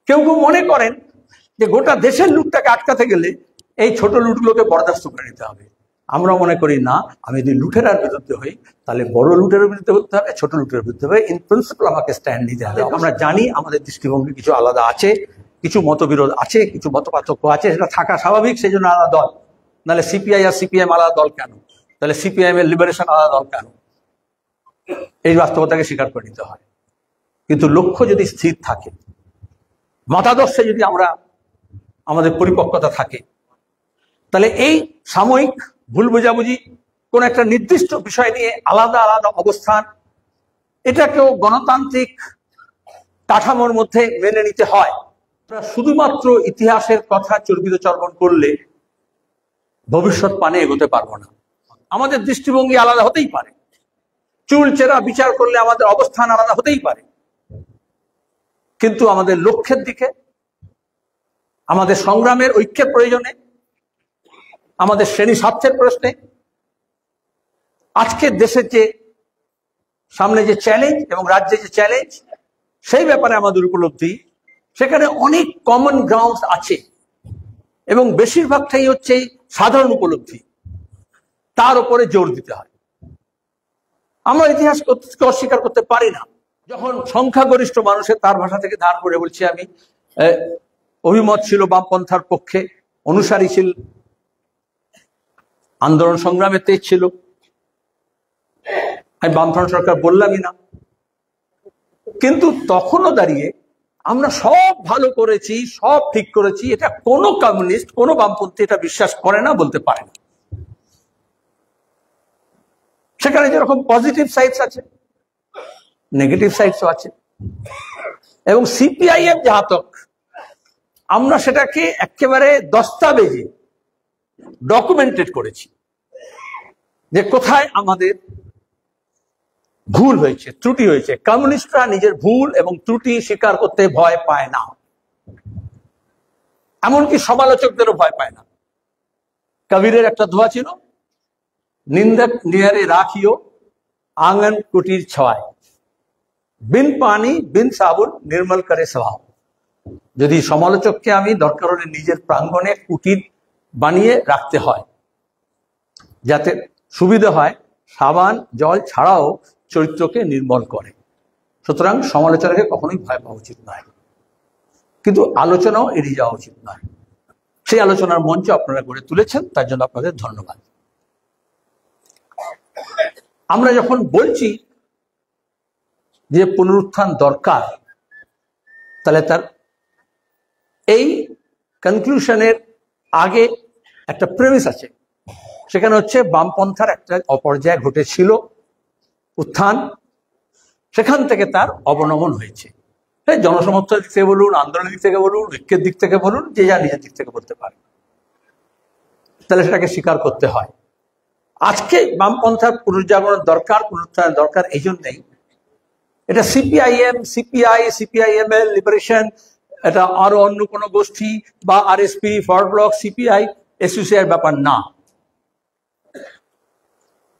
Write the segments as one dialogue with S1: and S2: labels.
S1: কেউ কেউ মনে করেন যে গোটা দেশের লুটটাকে আটকাতে গেলে এই ছোট লুটগুলোকে বরদাস্ত করে নিতে হবে। আমরা মনে করি না, আমি যদি লুটেরার বিরুদ্ধে হই তাহলে বড় লুটের বিরুদ্ধে হতে হবে, ছোট লুটের বিরুদ্ধে হবে। ইন প্রিন্সিপাল আমাকে স্ট্যান্ড নিতে হবে। আমরা জানি আমাদের দৃষ্টিভঙ্গি কিছু আলাদা আছে, কিছু মতবিরোধ আছে, কিছু মত পার্থক্য আছে, সেটা থাকা স্বাভাবিক, সেই জন্য আলাদা দল। নাহলে সিপিআই আর সিপিএম আলাদা দল কেন? তাহলে সিপিআইএম এর লিবারেশন আলাদা দল কেন? এই বাস্তবতাকে স্বীকার করে নিতে হয়। কিন্তু লক্ষ্য যদি স্থির থাকে, মতাদর্শে যদি আমাদের পরিপক্কতা থাকে, তাহলে এই সাময়িক ভুল বোঝাবুঝি কোন একটা নির্দিষ্ট বিষয় নিয়ে আলাদা আলাদা অবস্থান, এটাকেও গণতান্ত্রিক কাঠামোর মধ্যে মেনে নিতে হয়। শুধুমাত্র ইতিহাসের কথা চর্বিত চর্বণ করলে ভবিষ্যৎ পানে এগোতে পারবো না। আমাদের দৃষ্টিভঙ্গি আলাদা হতেই পারে, চুলচেরা বিচার করলে আমাদের অবস্থান আলাদা হতেই পারে, কিন্তু আমাদের লক্ষ্যের দিকে, আমাদের সংগ্রামের ঐক্যের প্রয়োজনে, আমাদের শ্রেণী স্বার্থের প্রশ্নে, আজকের দেশের যে সামনে যে চ্যালেঞ্জ এবং রাজ্যে যে চ্যালেঞ্জ, সেই ব্যাপারে আমাদের উপলব্ধি, সেখানে অনেক কমন গ্রাউন্ড আছে এবং বেশিরভাগটাই হচ্ছে সাধারণ উপলব্ধি, তার উপরে জোর দিতে হয়। আমরা ইতিহাস অস্বীকার করতে পারি না। যখন সংখ্যাগরিষ্ঠ মানুষের, তার ভাষা থেকে ধার করে বলছি আমি, অভিমত ছিল বামপন্থার পক্ষে, অনুসারী ছিল, আন্দোলন সংগ্রামে তেজ ছিল, আমি বামফ্রন্ট সরকার বললামই না। কিন্তু তখনও দাঁড়িয়ে আমরা সব ভালো করেছি, সব ঠিক করেছি, এটা কোনো কমিউনিস্ট, কোনো বামপন্থী এটা বিশ্বাস করে না, বলতে পারে না। সেখানে যেরকম পজিটিভ সাইডস আছে, নেগেটিভ সাইডসও আছে। এবং সিপিআইএম যাহাতক, আমরা সেটাকে একেবারে দস্তাবেজে ডকুমেন্টেড করেছি যে কোথায় আমাদের ভুল হয়েছে, ত্রুটি হয়েছে। কমিউনিস্টরা নিজের ভুল এবং ত্রুটি স্বীকার করতে ভয় পায় না, এমনকি সমালোচকদেরও ভয় পায় না। কবিরের একটা দোয়া ছিল, নিন্দক নিয়ারে রাখিও আঙ্গন কুটির ছয়, বিন পানি বিন সাবুন নির্মল করে স্বভাব। যদি সমালোচককে আমি দরকার হলে নিজের প্রাঙ্গণে কুটির বানিয়ে রাখতে হয়, যাতে সুবিধা হয়, সাবান জল ছাড়াও চরিত্রকে নির্মল করে। সুতরাং সমালোচনাকে কখনোই ভয় পাওয়া উচিত নয়, কিন্তু আলোচনাও এড়িয়ে যাওয়া উচিত নয়। সেই আলোচনার মঞ্চ আপনারা গড়ে তুলেছেন, তার জন্য আপনাদের ধন্যবাদ। আমরা যখন বলছি যে পুনরুত্থান দরকার, তাহলে তার এই কনক্লুশনের আগে একটা প্রেমিস আছে। সেখানে হচ্ছে বামপন্থার একটা অপর্যায় ঘটেছিল, উত্থান, সেখান থেকে তার অবনমন হয়েছে। জনসমর্থনের দিক থেকে বলুন, আন্দোলনের দিক থেকে বলুন, ঐক্যের দিক থেকে বলুন, যে যা নিজের দিক থেকে বলতে পারে, তাহলে সেটাকে স্বীকার করতে হয়। আজকে বামপন্থার পুনর্জাগরণের দরকার, পুনরুত্থানের দরকার এই জন্যই। এটা সিপিআইএম, সিপিআই, সিপিআইএম এর লিবারেশন, এটা আরো অন্য কোনো গোষ্ঠী বা RSP, forward block, CPI, SUCI ব্যাপার না।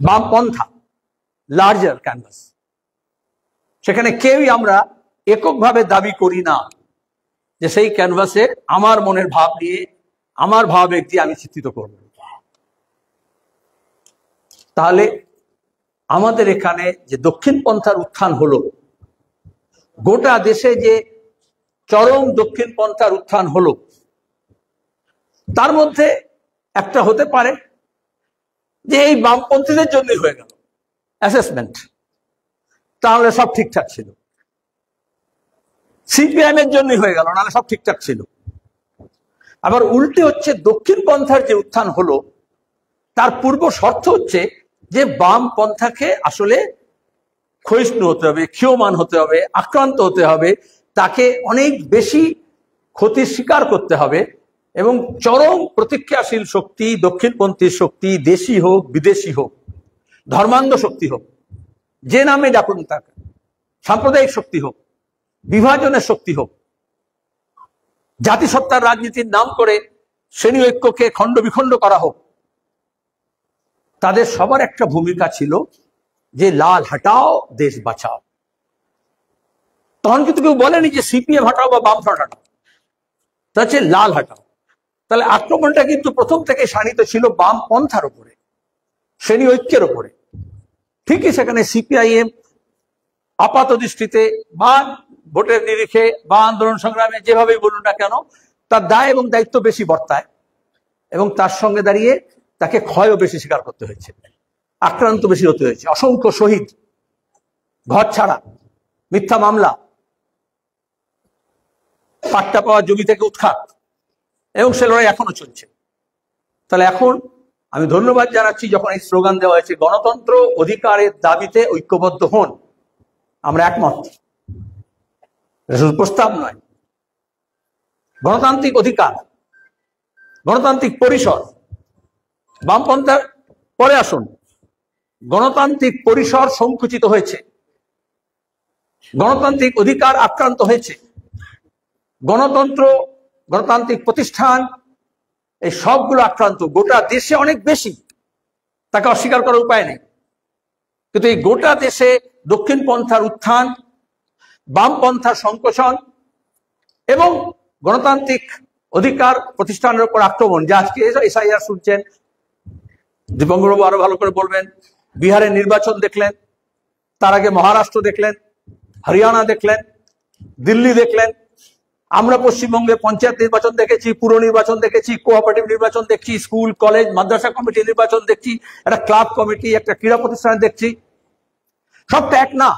S1: বামপন্থা লার্জার ক্যানভাস, সেখানে কেউই আমরা এককভাবে দাবি করি না যে সেই ক্যানভাসে আমার মনের ভাব নিয়ে, আমার ভাবাবেগ দিয়ে আমি চিত্রিত করব। তাহলে আমাদের এখানে যে দক্ষিণ পন্থার উত্থান হলো, গোটা দেশে যে চরম দক্ষিণ পন্থার উত্থান হলো, তার মধ্যে একটা হতে পারে যে এই বামপন্থীদের জন্যই হয়ে গেল অ্যাসেসমেন্ট, তাহলে সব ঠিকঠাক ছিল। সিপিআইএম এর জন্যই হয়ে গেল, নাহলে সব ঠিকঠাক ছিল। আবার উল্টে হচ্ছে, দক্ষিণ পন্থার যে উত্থান হলো, তার পূর্ব শর্ত হচ্ছে যে বাম পন্থাকে আসলে ক্ষয়িষ্ণু হতে হবে, ক্ষীয়মান হতে হবে, আক্রান্ত হতে হবে, তাকে অনেক বেশি ক্ষতির স্বীকার করতে হবে। এবং চরম প্রতিক্রিয়াশীল শক্তি, দক্ষিণপন্থী শক্তি, দেশি হোক বিদেশি হোক, ধর্মান্ধ শক্তি হোক, যে নামে ডাকুন তাকে, সাম্প্রদায়িক শক্তি হোক, বিভাজনের শক্তি হোক, জাতিসত্তার রাজনীতির নাম করে শ্রেণী ঐক্যকে খণ্ড বিখণ্ড করা হোক, তাদের সবার একটা ভূমিকা ছিল যে লাল হটাও দেশ বাঁচাও। তখন কিন্তু কেউ বলেনি যে সিপিএম হটাও বা বামফ্রন্ট হটাও, তা হচ্ছে লাল হাটাও। তাহলে আক্রমণটা কিন্তু প্রথম থেকে শানিত ছিল বাম পন্থার উপরে, শ্রেণী ঐক্যের উপরে। ঠিকই সেখানে সিপিআইএম আপাত দৃষ্টিতে বা ভোটের নিরিখে বা আন্দোলন সংগ্রামে যেভাবেই বলুন না কেন, তার দায় এবং দায়িত্ব বেশি বর্তায়, এবং তার সঙ্গে দাঁড়িয়ে তাকে ক্ষয়ও বেশি স্বীকার করতে হয়েছে, আক্রান্ত বেশি হতে হয়েছে, অসংখ্য শহীদ, ঘর ছাড়া, মিথ্যা মামলা, পাট্টা পাওয়া জমি থেকে উৎখাত, এবং সে লড়াই এখনো চলছে। তাহলে এখন আমি ধন্যবাদ জানাচ্ছি যখন এই স্লোগান দেওয়া হয়েছে গণতন্ত্র অধিকারের দাবিতে ঐক্যবদ্ধ হন, আমরা একমত, শুধু প্রস্তাব নয়, গণতান্ত্রিক অধিকার, গণতান্ত্রিক পরিসর। বামপন্থার পরে আসুন, গণতান্ত্রিক পরিসর সংকুচিত হয়েছে, গণতান্ত্রিক অধিকার আক্রান্ত হয়েছে, গণতন্ত্র, গণতান্ত্রিক প্রতিষ্ঠান, এই সবগুলো আক্রান্ত, গোটা দেশে অনেক বেশি, তাকে অস্বীকার করার উপায় নেই। কিন্তু এই গোটা দেশে দক্ষিণ পন্থার উত্থান, বামপন্থার সংকোচন এবং গণতান্ত্রিক অধিকার প্রতিষ্ঠানের উপর আক্রমণ, যা আজকে এসআইআর শুনছেন, দীপঙ্করবাবু আরো ভালো করে বলবেন, বিহারের নির্বাচন দেখলেন, তার আগে মহারাষ্ট্র দেখলেন, হরিয়ানা দেখলেন, দিল্লি দেখলেন, আমরা পশ্চিমবঙ্গে পঞ্চায়েত নির্বাচন দেখেছি, পুর নির্বাচন দেখেছি, কোঅপারেটিভ নির্বাচন দেখছি, স্কুল কলেজ মাদ্রাসা কমিটি নির্বাচন দেখছি, একটা ক্লাব কমিটি, একটা ক্রীড়া প্রতিষ্ঠান দেখছি। সবটা এক না।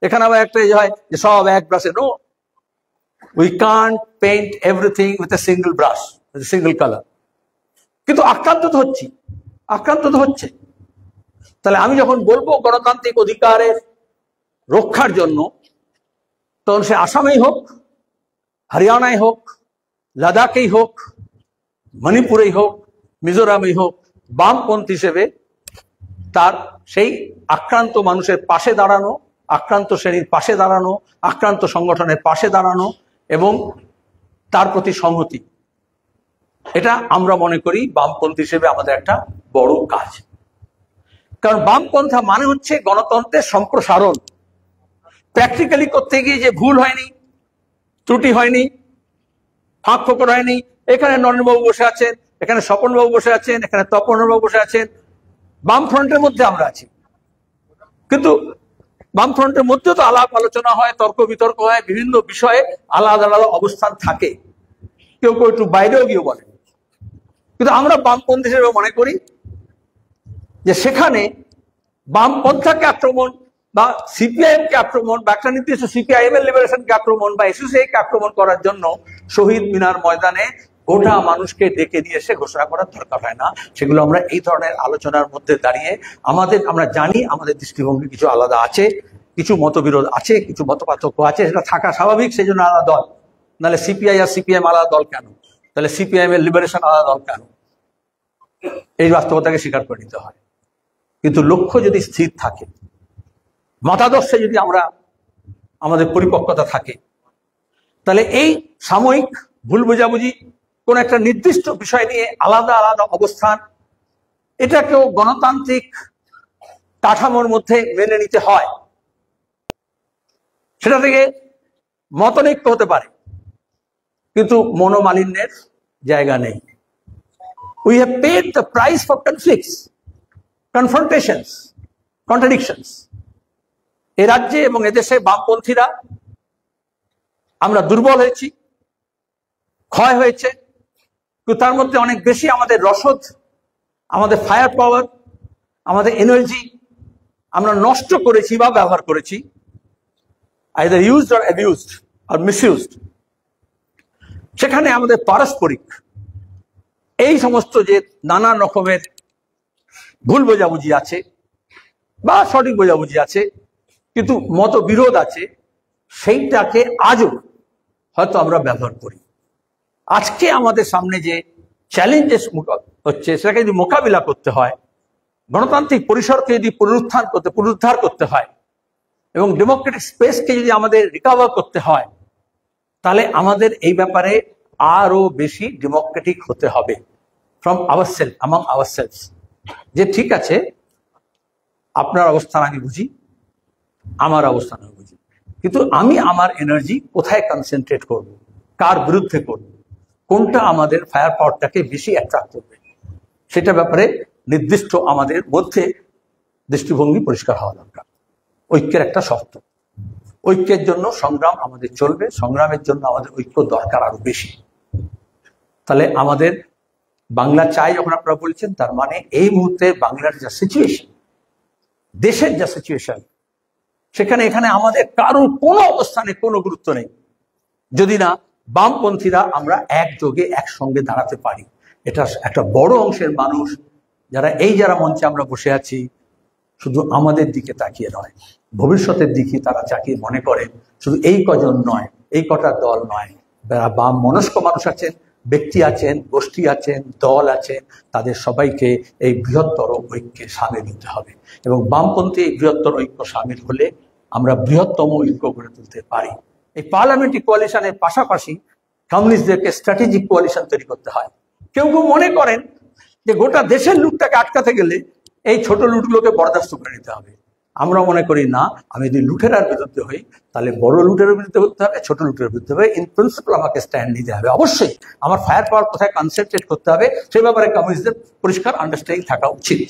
S1: এখানে আবার একটা হয় যে সব এক ব্রাশে, no, we can't paint everything with a single brush, single colour. কিন্তু আক্রান্ত তো হচ্ছি, আক্রান্ত তো হচ্ছে। তাহলে আমি যখন বলবো গণতান্ত্রিক অধিকারের রক্ষার জন্য, তখন সে আসামেই হোক, হরিয়ানায় হোক, লাদাখেই হোক, মণিপুরেই হোক, মিজোরামেই হোক, বামপন্থী হিসেবে তার সেই আক্রান্ত মানুষের পাশে দাঁড়ানো, আক্রান্ত শ্রেণীর পাশে দাঁড়ানো, আক্রান্ত সংগঠনের পাশে দাঁড়ানো এবং তার প্রতি সংহতি, এটা আমরা মনে করি বামপন্থী হিসেবে আমাদের একটা বড় কাজ। কারণ বামপন্থা মানে হচ্ছে গণতন্ত্রের সম্প্রসারণ। প্র্যাকটিক্যালি করতে গিয়ে যে ভুল হয়নি, ত্রুটি হয়নি, ফাঁক ফোকর হয়নি, এখানে নরেন্দ্রবাবু বসে আছেন, এখানে স্বপনবাবু বসে আছেন, এখানে তপনবাবু বসে আছেন, বাম ফ্রন্টের মধ্যে আমরা আছি। কিন্তু বাম ফ্রন্টের মধ্যেও তো আলাপ আলোচনা হয়, তর্ক বিতর্ক হয়, বিভিন্ন বিষয়ে আলাদা আলাদা অবস্থান থাকে, কেউ কেউ একটু বাইরেও গিয়ে বলে। কিন্তু আমরা বামপন্থী হিসেবে মনে করি যে সেখানে বামপন্থাকে আক্রমণ বা সিপিআইএম কে আক্রমণ বা একটা নির্দিষ্ট সিপিআইএম এর লিবারেশনকে আক্রমণ বা এসোসিআই কে আক্রমণ করার জন্য শহীদ মিনার ময়দানে গোটা মানুষকে ডেকে নিয়ে এসে ঘোষণা করার দরকার হয় না। সেগুলো আমরা এই ধরনের আলোচনার মধ্যে দাঁড়িয়ে আমরা জানি আমাদের দৃষ্টিভঙ্গি কিছু আলাদা আছে, কিছু মতবিরোধ আছে, কিছু মত পার্থক্য আছে, সেটা থাকা স্বাভাবিক, সেই জন্য আলাদা দল। নাহলে সিপিআই আর সিপিএম আলাদা দল কেন? তাহলে সিপিআইএম এর লিবারেশন আলাদা দল কেন? এই বাস্তবতাকে স্বীকার করে নিতে হয়। কিন্তু লক্ষ্য যদি স্থির থাকে, মতাদর্শে যদি আমাদের পরিপক্কতা থাকে, তাহলে এই সাময়িক ভুল বোঝাবুঝি, কোন একটা নির্দিষ্ট বিষয় নিয়ে আলাদা আলাদা অবস্থান, এটাকেও গণতান্ত্রিক কাঠামোর মধ্যে মেনে নিতে হয়। সেটা থেকে মতনৈক্য হতে পারে, কিন্তু মনোমালিন্যের জায়গা নেই। We have paid the price for conflicts, confrontations, contradictions. এ রাজ্যে এবং এদেশে বামপন্থীরা আমরা দুর্বল হয়েছি, ক্ষয় হয়েছে, কিন্তু তার মধ্যে অনেক বেশি আমাদের রসদ, আমাদের ফায়ার পাওয়ার, আমাদের এনার্জি আমরা নষ্ট করেছি বা ব্যবহার করেছি, either used or abused or misused। সেখানে আমাদের পারস্পরিক এই সমস্ত যে নানান রকমের ভুল বোঝাবুঝি আছে বা সঠিক বোঝাবুঝি আছে, কিন্তু মতবিরোধ আছে, সেইটাকে আজও হয়তো আমরা ব্যবহার করি। আজকে আমাদের সামনে যে চ্যালেঞ্জেস হচ্ছে, সেটাকে যদি মোকাবিলা করতে হয়, গণতান্ত্রিক পরিসরকে যদি পুনরুদ্ধার করতে হয় এবং ডেমোক্রেটিক স্পেসকে যদি আমাদের রিকভার করতে হয়, তাহলে আমাদের এই ব্যাপারে আরো বেশি ডেমোক্রেটিক হতে হবে ফ্রম আওয়ারসেলফ, among ourselves। যে ঠিক আছে, আপনার অবস্থান আমি বুঝি, আমার অবস্থান আমি বুঝি, কিন্তু আমি আমার এনার্জি কোথায় কনসেন্ট্রেট করব? কার বিরুদ্ধে করব, কোনটা আমাদের ফায়ার পাওয়ারটাকে বেশি অ্যাট্রাক্ট করবে, সেটা ব্যাপারে নির্দিষ্ট আমাদের মধ্যে দৃষ্টিভঙ্গি পরিষ্কার হওয়া দরকার। ঐক্যের একটা শর্ত, ঐক্যের জন্য সংগ্রাম আমাদের চলবে, সংগ্রামের জন্য আমাদের ঐক্য দরকার আরো বেশি। তাহলে আমাদের বাংলা চাই যখন আপনারা বলছেন, তার মানে এই মুহূর্তে বাংলার যা সিচুয়েশন, দেশের যা সিচুয়েশন, সেখানে এখানে আমাদের কারোর কোনো অবস্থানে কোনো গুরুত্ব নেই যদি না বামপন্থীরা আমরা একযোগে একসঙ্গে দাঁড়াতে পারি। এটা একটা বড় অংশের মানুষ যারা মঞ্চে আমরা বসে আছি, শুধু আমাদের দিকে তাকিয়ে নয়, ভবিষ্যতের দিকে তারা চাকিয়ে মনে করে শুধু এই কজন নয়, এই কটা দল নয়, যারা বাম মনস্ক মানুষ আছেন, ব্যক্তি আছেন, গোষ্ঠী আছেন, দল আছেন, তাদের সবাইকে এই বৃহত্তর ঐক্যে সামিল হতে হবে। এবং বামপন্থী এই বৃহত্তর ঐক্য সামিল হলে আমরা বৃহত্তম ঐক্য গড়ে তুলতে পারি। এই পার্লামেন্টারি কোয়ালিশনের পাশাপাশি কমিউনিস্টদেরকে স্ট্র্যাটেজিক কোয়ালিশন তৈরি করতে হয়। কেউ কেউ মনে করেন যে গোটা দেশের লুটটাকে আটকাতে গেলে এই ছোট লুটগুলোকে বরদাস্ত করে নিতে হবে। আমরা মনে করি না, আমি যদি লুটেরার বিরুদ্ধে হই তাহলে বড় লুটের বিরুদ্ধে হতে হবে, ছোট লুটের বিরুদ্ধে হবে। ইন প্রিন্সিপাল আমাকে স্ট্যান্ড নিতে হবে। অবশ্যই আমার ফায়ার পাওয়ার কোথায় কনসেন্ট্রেট করতে হবে সে ব্যাপারে কমিউনিস্টদের পরিষ্কার আন্ডারস্ট্যান্ডিং থাকা উচিত।